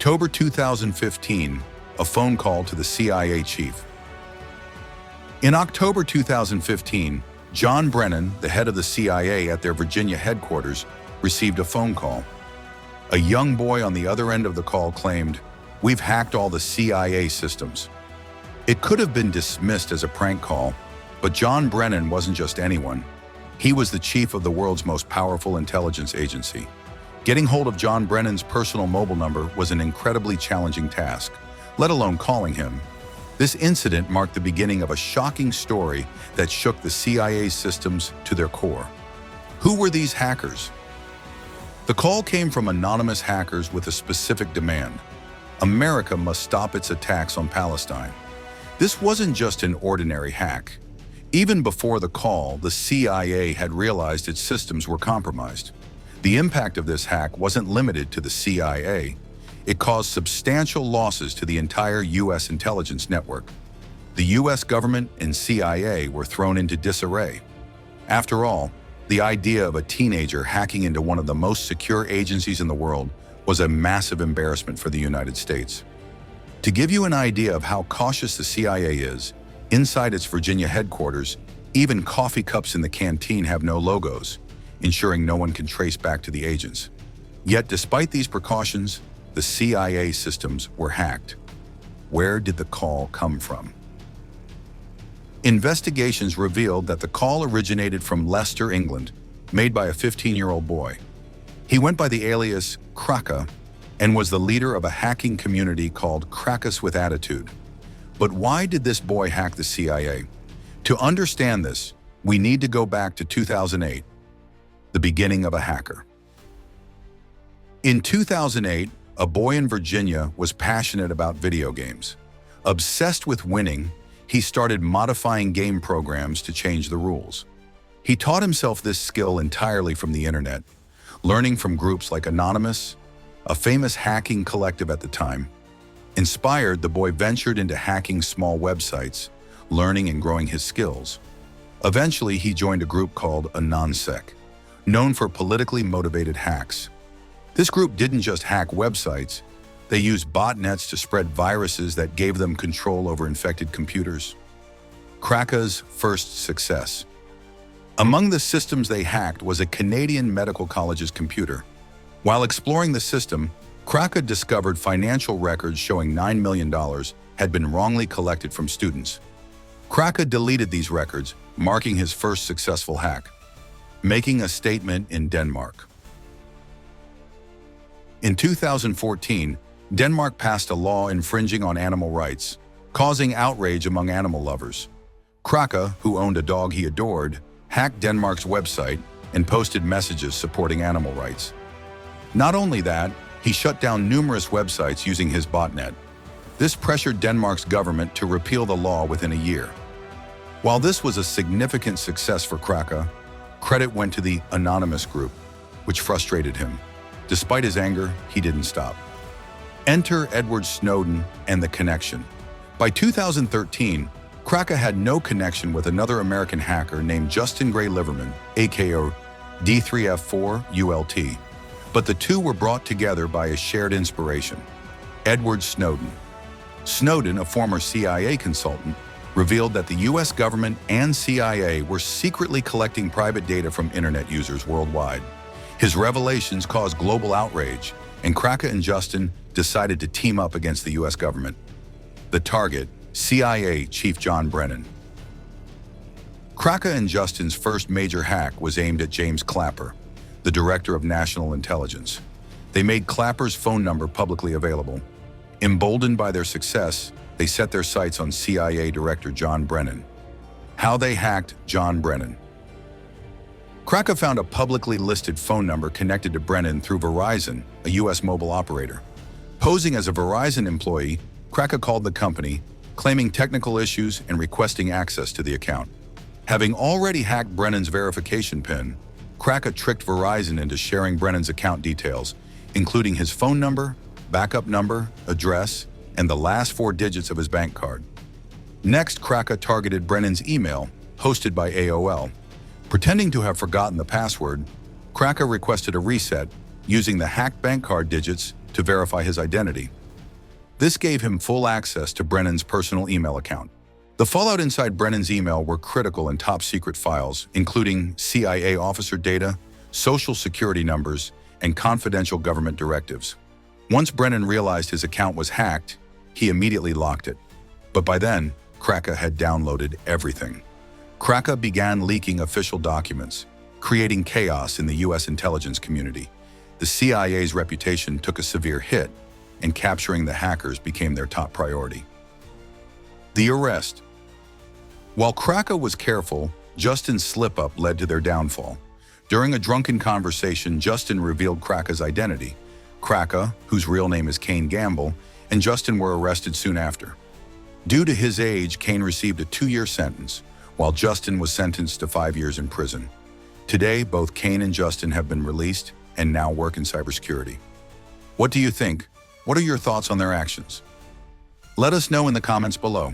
October 2015, a phone call to the CIA chief. In October 2015, John Brennan, the head of the CIA at their Virginia headquarters, received a phone call. A young boy on the other end of the call claimed, "We've hacked all the CIA systems." It could have been dismissed as a prank call, but John Brennan wasn't just anyone. He was the chief of the world's most powerful intelligence agency. Getting hold of John Brennan's personal mobile number was an incredibly challenging task, let alone calling him. This incident marked the beginning of a shocking story that shook the CIA's systems to their core. Who were these hackers? The call came from anonymous hackers with a specific demand. America must stop its attacks on Palestine. This wasn't just an ordinary hack. Even before the call, the CIA had realized its systems were compromised. The impact of this hack wasn't limited to the CIA. It caused substantial losses to the entire U.S. intelligence network. The U.S. government and CIA were thrown into disarray. After all, the idea of a teenager hacking into one of the most secure agencies in the world was a massive embarrassment for the United States. To give you an idea of how cautious the CIA is, inside its Virginia headquarters, even coffee cups in the canteen have no logos, ensuring no one can trace back to the agents. Yet despite these precautions, the CIA systems were hacked. Where did the call come from? Investigations revealed that the call originated from Leicester, England, made by a 15-year-old boy. He went by the alias Cracka and was the leader of a hacking community called Crackas With Attitude. But why did this boy hack the CIA? To understand this, we need to go back to 2008, the beginning of a hacker. In 2008, a boy in Virginia was passionate about video games. Obsessed with winning, he started modifying game programs to change the rules. He taught himself this skill entirely from the internet, learning from groups like Anonymous, a famous hacking collective at the time. Inspired, the boy ventured into hacking small websites, learning and growing his skills. Eventually, he joined a group called AnonSec, known for politically motivated hacks. This group didn't just hack websites, they used botnets to spread viruses that gave them control over infected computers. Cracka's first success. Among the systems they hacked was a Canadian medical college's computer. While exploring the system, Cracka discovered financial records showing $9 million had been wrongly collected from students. Cracka deleted these records, marking his first successful hack, making a statement in Denmark. In 2014, Denmark passed a law infringing on animal rights, causing outrage among animal lovers. Cracka, who owned a dog he adored, hacked Denmark's website and posted messages supporting animal rights. Not only that, he shut down numerous websites using his botnet. This pressured Denmark's government to repeal the law within a year. While this was a significant success for Cracka, credit went to the Anonymous group, which frustrated him. Despite his anger, he didn't stop. Enter Edward Snowden and the connection. By 2013, Cracka had no connection with another American hacker named Justin Liverman, aka D3F4ULT. But the two were brought together by a shared inspiration: Edward Snowden. Snowden, a former CIA consultant, revealed that the US government and CIA were secretly collecting private data from internet users worldwide. His revelations caused global outrage, and Cracka and Justin decided to team up against the US government. The target, CIA Chief John Brennan. Cracka and Justin's first major hack was aimed at James Clapper, the Director of National Intelligence. They made Clapper's phone number publicly available. Emboldened by their success, they set their sights on CIA Director John Brennan. How they hacked John Brennan. Cracka found a publicly listed phone number connected to Brennan through Verizon, a US mobile operator. Posing as a Verizon employee, Cracka called the company, claiming technical issues and requesting access to the account. Having already hacked Brennan's verification PIN, Cracka tricked Verizon into sharing Brennan's account details, including his phone number, backup number, address, and the last 4 digits of his bank card. Next, Cracka targeted Brennan's email, hosted by AOL. Pretending to have forgotten the password, Cracka requested a reset, using the hacked bank card digits to verify his identity. This gave him full access to Brennan's personal email account. The fallout inside Brennan's email were critical and top-secret files, including CIA officer data, social security numbers, and confidential government directives. Once Brennan realized his account was hacked, he immediately locked it. But by then, Cracka had downloaded everything. Cracka began leaking official documents, creating chaos in the U.S. intelligence community. The CIA's reputation took a severe hit, and capturing the hackers became their top priority. The arrest. While Cracka was careful, Justin's slip-up led to their downfall. During a drunken conversation, Justin revealed Cracka's identity. Cracka, whose real name is Kane Gamble, and Justin were arrested soon after. Due to his age, Kane received a 2-year sentence, while Justin was sentenced to 5 years in prison. Today, both Kane and Justin have been released and now work in cybersecurity. What do you think? What are your thoughts on their actions? Let us know in the comments below.